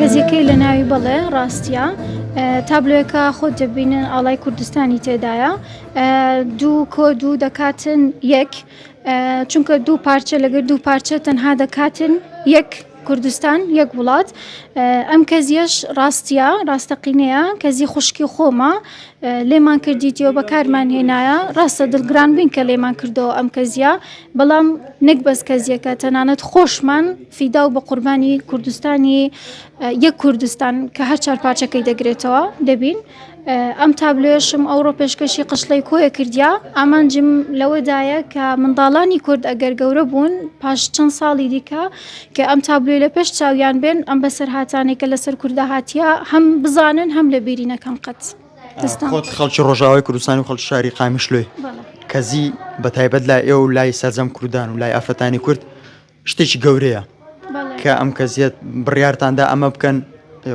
کەزیەکەی لە ناوی بەڵێ ڕاستیە تابلۆیەکە خۆت دەبینن ئاڵای کوردستانی تێدایە دوو کۆد و دەکاتن یەک چونکە دوو پارچە لەگەر دوو پارچە تەنها دەکاتن یەک کوردستان یەک وڵات ئەم کەزیەش ڕاستیە ڕاستەقینەیە کەزی خوشکی خۆمە لێمان کردیتەوە بەکارمان هێنایە ڕاستە دڵگران بین کە لێمان کردەوە ئەم کەزیە بەڵام نەک بەس کەزیەکە تەنانەت خۆشمان فیدا و بە قوربانی کوردستانی یەک کوردستان کە هەر چار پارچەکەی دەگرێتەوە دەبین ئەم تابلۆیەشم ئەوڕۆ پێشکەشی قشڵەی کۆیە کردیا ئامانجم لەوەدایە کە منداڵانی کورد ئەگەر گەورە بوون پاش چەند ساڵی دیکە کە ئەم تابلۆی لە پێش چاویان بێن ئەم بەسەرهاتانێک کە لەسەر کوردە هاتیە هەم بزانن هەم لە بیری نەکەن قەت خۆت خەڵکی ڕۆژاوای کوردستان و خەڵکی شاری قامیشلۆی کەزی بە تایبەت لای ئێوە و لای سەرجەم کوردان و لای ئافرەتانی کورد شتێکی گەورەیە کە ئەم کەزیەت بڕیارتاندا ئەمە بکەن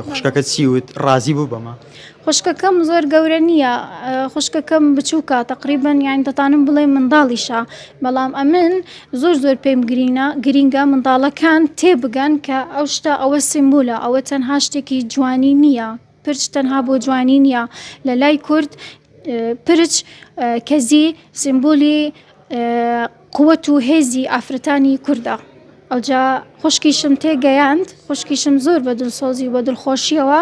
خوشکەکە چیوت ڕازی بوو بەمە خوشکەکەم زۆر گەورە نییە خوشکەکەم بچووکە تقریبن یان دەتانم بڵێ منداڵیشە بەڵام ئەمن زۆر پێم گرینگە منداڵەکان تێبگەن کە ئەو شتە ئەوە سیمبولە ئەوە تەنها شتێکی جوانی نییە پرچ تەنها بۆ جوانی نییە لە لای کورد پرچ کەزی سیمبولی قووەت و هێزی ئافرەتانی کووردە ئەوجا خوشکیشم تێگەیاند خوشکیشم زۆر بە دڵسۆزی و بە دڵخۆشیەوە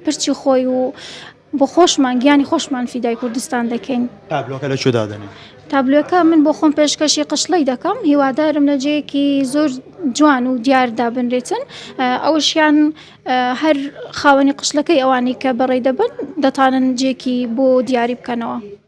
پرچی خۆی و بۆ خۆشمان گیانی خۆشمان فیدای کوردستان دەکەین تابلۆکە لە کوێ دادەنێ تابلۆکە من بۆ خۆم پێشکەشی قشڵەی دەکەم هیوادارم لە جەیەکی زۆر جوان و دیاردا بنرێتن ئەوشیان هەر خاوەنی قشلەکەی ئەوانی کە بەڕێ دەبن دەتانن جێکی بۆ دیاری بکەنەوە